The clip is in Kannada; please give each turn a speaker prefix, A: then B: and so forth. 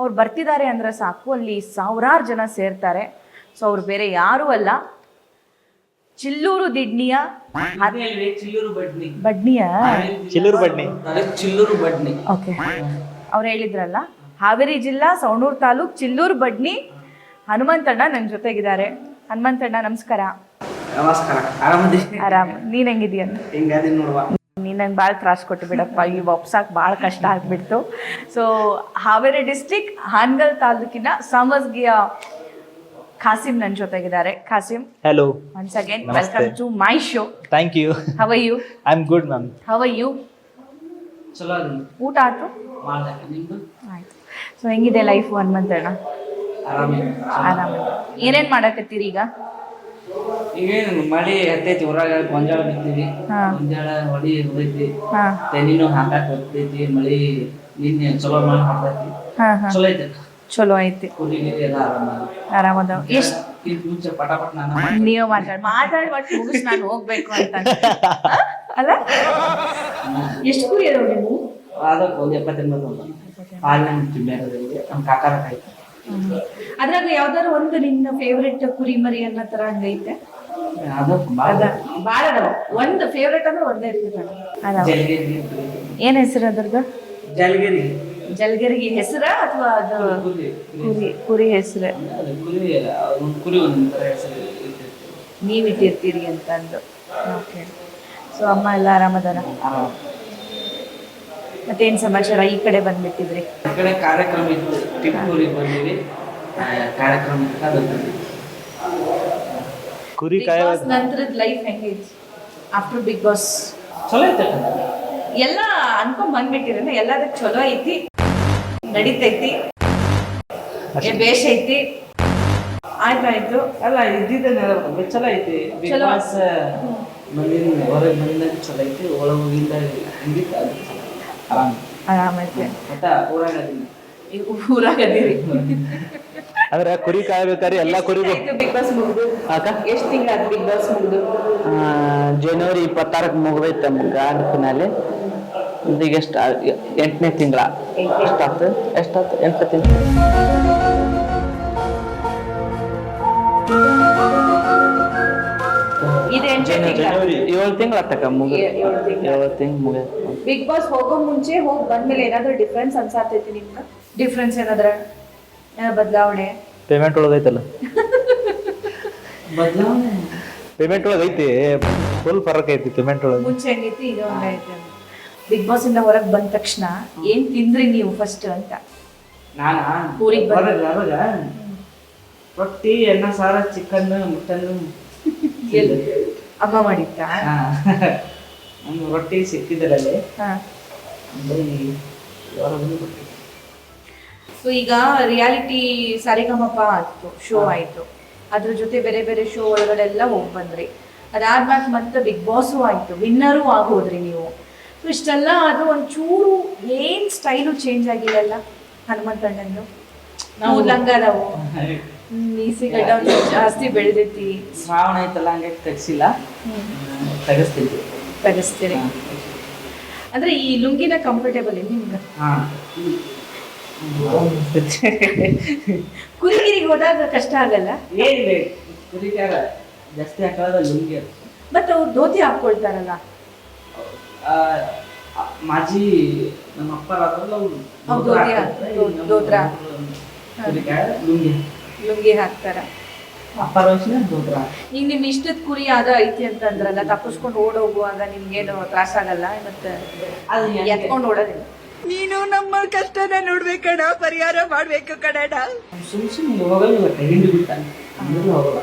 A: ಅವ್ರು ಬರ್ತಿದ್ದಾರೆ ಅಂದರೆ ಸಾಕು, ಅಲ್ಲಿ ಸಾವಿರಾರು ಜನ ಸೇರ್ತಾರೆ. ಸೊ ಅವ್ರು ಬೇರೆ ಯಾರೂ ಅಲ್ಲ, ಚಿಲ್ಲೂರು ದಿಡ್ನಿಯ ಬಡ್ನಿಯ
B: ಚಿಲ್ಲೂರು ಬಡ್ನಿ.
A: ಓಕೆ, ಅವ್ರು ಹೇಳಿದ್ರಲ್ಲ, ಹಾವೇರಿ ಜಿಲ್ಲಾ ಸವಣೂರು ತಾಲೂಕ್ ಚಿಲ್ಲೂರು ಬಡ್ನಿ ಹನುಮಂತಣ್ಣ ನನ್ನ ಜೊತೆಗಿದ್ದಾರೆ. ಹನುಮಂತಣ್ಣ ನಮಸ್ಕಾರ.
B: ನಮಸ್ಕಾರ.
A: ಆರಾಮ್, ನೀನ್ ಹೆಂಗಿದೀಯ?
B: ನೋಡುವ,
A: ನೀನು ನಂಗೆ ಭಾಳ ತ್ರಾಸ ಕೊಟ್ಟು ಬಿಡಪ್ಪ, ಈ ವಾಪಸಾಕ್ ಭಾಳ ಕಷ್ಟ ಆಗ್ಬಿಡ್ತು. ಸೊ ಹಾವೇರಿ ಡಿಸ್ಟ್ರಿಕ್ಟ್ ಹಾನಗಲ್ ತಾಲೂಕಿನ ಸಮಸ್ಗಿಯ ಖಾಸಿಂ ನನ್ನ ಜೊತೆಗಿದ್ದಾರೆ. Qasim,
C: hello,
A: once again welcome to my show.
C: thank you.
A: How are you?
C: I'm good, ma'am.
A: How are you?
B: ಚಲೋ ಅದ.
A: ಊಟ ಆಯ್ತು?
B: ಮಾಡ್ದೆ ನಿಮ್ದು?
A: ಆಯ್ತು. ಸೊ ಹೆಂಗಿದೆ ಲೈಫ್ ಹನುಮಂತಣ್ಣ? ಆರಾಮ. ಏನೇನ್ ಮಾಡಕತ್ತೀರಿ ಈಗ?
B: ಈಗೇನು ಮಳಿ ಹತ್ತೈತಿ, ಊರಾಗ ಗೊಂಜಾಳ ಬಿತ್ತೀವಿ. ಗೊಂಜಾಳ ಹೊಡಿ ಹೋಗೈತಿ, ತೆನಿನೂ ಹಾಕಾಕ ಹೋಗ್ತೈತಿ. ಮಳಿ ನಿನ್ನೆ ಚಲೋ ಮಾಡಿ ಹಾಕೈತಿ. ಚಲೋ ಐತಿ,
A: ಚಲೋ ಐತಿ.
B: ಕುರಿ ಗಿರಿ ಎಲ್ಲ
A: ಆರಾಮದಾವ. ಎಷ್ಟ್
B: ಮುಂಚೆ ಪಟಾಪಟ್
A: ನೀವು ಮಾತಾಡ್ಬಿಟ್ಟು ಮುಗಿಸ್ ನಾನು ಹೋಗ್ಬೇಕು ಅಂತ ಅಲ್ಲ? ಎಷ್ಟು ಕುರಿ ಅದಾವ ನೀವು?
B: ಅದಕ್ಕೆ ಒಂದು 70-80 ಹಾಲಿನ ಬೇರೆ ನಮ್ಮ ಕಾಕಾರ ಆಯ್ತು.
A: ಅದ್ರಾಗ ಯಾವ್ದಾರು ಒಂದು ನಿನ್ನ ಫೇವ್ರೆಟ್ ಕುರಿ ಮರಿ ಅನ್ನೋ ತರ ಹಂಗೈತೆ? ಬಾಳ ಅದಾವ. ಒಂದು ಫೇವ್ರೆಟ್ ಅಂದ್ರೆ ಒಂದೇ ಇರ್ತದೆ. ಏನ್ ಹೆಸರು ಅದ್ರದ್ದು?
B: ಜಲ್ಗಿರಿ.
A: ಜಲ್ಗರಿಗೆ ಹೆಸರ ಅಥವಾ ಅದು ಕುರಿ ಹೆಸರು ನೀವ್ ಇಟ್ಟಿರ್ತೀರಿ ಅಂತ ಅಂದು. ಓಕೆ. ಸೊ ಅಮ್ಮ ಎಲ್ಲ ಆರಾಮದಾರ? ಮತ್ತೇನ್ ಸಮಾಚಾರ? ಈ ಕಡೆ ಬಂದ್ಬಿಟ್ಟಿದ್ರಿ?
B: ಈ ಕಡೆ ಕಾರ್ಯಕ್ರಮ ಇತ್ತು, ಟಿಪ್ಪೂರಿಗೆ ಬಂದಿವಿ. ಕಾರ್ಯಕ್ರಮ
C: ಕುರಿ
A: ನಂತರದ ಲೈಫ್ ಹೆಂಗೈತಿ ಆಫ್ಟರ್ ಬಿಗ್ ಬಾಸ್?
B: ಚಲೋ ಐತೆ.
A: ಎಲ್ಲ ಅನ್ಕೊಂಡ್ ಬಂದ್ಬಿಟ್ಟಿರ, ಎಲ್ಲದಕ್ಕೆ ಚಲೋ ಐತಿ, ನಡೀತೈತಿ, ಬೇಷ್ ಐತಿ, ಆಯ್ತಾಯ್ತು.
B: ಅಲ್ಲ ಇದ್ದಿದ್ದ ಚಲೋ ಐತಿ. ಬಿಗ್ ಬಾಸ್ ಮಂದಿನ ಹೊರಗೆ ಬಂದಾಗ ಚಲೋ ಐತಿ, ಒಳಗೆ ಹೋಗಿಂದ ಹಿಂಗಿತ್ತು
A: ಆರಾಮೈತಿ.
B: ಒಟ್ಟ
A: ಊರಾಗದಿರಿ
C: ಅಂದ್ರೆ ಕುರಿ ಕಾಯ್ಬೇಕಾದ್ರೆ ಎಲ್ಲಾ ಕುರಿಗೂ.
A: ಬಿಗ್ ಬಾಸ್ ಮುಗ್ದು ಎಷ್ಟು ತಿಂಗಳಾಯ್ತು? ಬಿಗ್ ಬಾಸ್ ಮುಗ್ದು
D: ಜನವರಿ 26 ಮುಗ್ದೈತೆ ಗ್ರಾಂಡ್ ಫಿನಾಲೆ. ಈಗ ಎಷ್ಟು 8ನೇ ತಿಂಗಳ ಎಷ್ಟಾಯ್ತು? 8 ತಿಂಗಳು.
A: ಇದು
D: 7 ತಿಂಗಳ ತಕ ಮುಗಿದು. 7 ತಿಂಗಳು ಮುಗಿದು.
A: ಬಿಗ್ ಬಾಸ್ ಹೋಗೋ ಮುಂಚೆ ಹೋಗಿ ಬಂದ್ಮೇಲೆ ಏನಾದ್ರು ಡಿಫ್ರೆನ್ಸ್ ಅನ್ಸಾತೈತಿ ನಿಮ್ಗೆ? ಡಿಫ್ರೆನ್ಸ್ ಏನಾದ್ರ ಬದಲಾವಣೆ?
C: ಪೇಮೆಂಟ್ ಒಳಗೈತಲ್ಲ,
B: ಬದಲಾವಣೆ
C: ಪೇಮೆಂಟ್ ಒಳಗೈತಿ, ಫುಲ್ ಫರಕ್ ಐತಿ ಪೇಮೆಂಟ್ ಒಳಗೆ.
A: ಮುಂಚೆ ಹೆಂಗೈತಿ ಇದು ಹಂಗೈತಿ. ಬಿಗ್ ಬಾಸ್ ಇಂದ ಹೊರಗೆ ಬಂದ ತಕ್ಷಣ ಏನ್ ತಿಂದ್ರಿ ನೀವು ಫಸ್ಟ್ ಅಂತ?
B: ನಾನಾ
A: ಊರಿಗೆ
B: ಬರಲ್ಲ ಅವಾಗ ರೊಟ್ಟಿ, ಅನ್ನ, ಸಾರ, ಚಿಕನ್, ಮಟನ್
A: ಅಮ್ಮ ಮಾಡಿತ್ತ?
B: ನಮ್ಗೆ ರೊಟ್ಟಿ ಸಿಕ್ಕಿದ್ರಲ್ಲಿ.
A: ಸೊ ಈಗ ರಿಯಾಲಿಟಿ ಸಾರಿಗಮಪ ಆಯ್ತು, ಶೋ ಆಯ್ತು, ಅದ್ರ ಜೊತೆ ಬೇರೆ ಬೇರೆ ಶೋ ಒಳಗಡೆಲ್ಲ ಹೋಗಿ ಬಂದ್ರಿ. ಅದಾದ್ಮೇಲೆ ಮತ್ತೆ ಬಿಗ್ ಬಾಸು ಆಯ್ತು, ವಿನ್ನರು ಆಗೋದ್ರಿ ನೀವು. ಸೊ ಇಷ್ಟೆಲ್ಲ ಅದು ಒಂಚೂರು ಏನ್ ಸ್ಟೈಲು ಚೇಂಜ್ ಆಗಿಲ್ಲಲ್ಲ ಹನುಮಂತಣ್ಣಂದು? ನಾವು ಲಂಗದವು, ಮೀಸಿ ಗಡ್ಡ ಜಾಸ್ತಿ ಬೆಳೆದೈತಿ.
B: ಶ್ರಾವಣ ಐತಲ್ಲ, ಹಂಗಾಗಿ ತೆಗ್ಸಿಲ್ಲ, ತೆಗಿಸ್ತೀರಿ.
A: ಅಂದ್ರೆ ಈ ಲುಂಗಿನ ಕಂಫರ್ಟೇಬಲ್ ನಿಮ್ಗೆ? ಕುರಿಗಿರಿಗೆ ಹೋದಾಗ ಕಷ್ಟ ಆಗಲ್ಲ?
B: ಏನಿದೆ ಕುರಿಕಾರ ಜಾಸ್ತಿ ಹಾಕೋದ ಲುಂಗಿ.
A: ಮತ್ತೆ ಅವ್ರು ಧೋತಿ ಹಾಕೊಳ್ತಾರಲ್ಲ?
B: ಮಾಜಿ ನಮ್ಮ ಅಪ್ಪ
A: ಲುಂಗಿ ಹಾಕ್ತಾರ. ಈಗ ನಿಮ್ ಇಷ್ಟದ ಕುರಿ ಅದ ಐತಿ ಅಂತ ಅಂದ್ರಲ್ಲ, ತಪ್ಪಿಸ್ಕೊಂಡು ಓಡೋಗುವಾಗ ನಿಮ್ಗೇನು ತ್ರಾಸ ಆಗಲ್ಲ? ಮತ್ತೆ ಎತ್ಕೊಂಡು ಓಡೋದಿಲ್ಲ? ನೀನು ನಮ್ಮ ಕಷ್ಟನ ನೋಡ್ಬೇಕಣ, ಪರಿಹಾರ ಮಾಡ್ಬೇಕು ಕಣ.
B: ಸುಮ್ ಹೋಗಲ್ಲ, ಹಿಂಡು ಬಿಟ್ಟ ಹೋಗಲ್ಲ.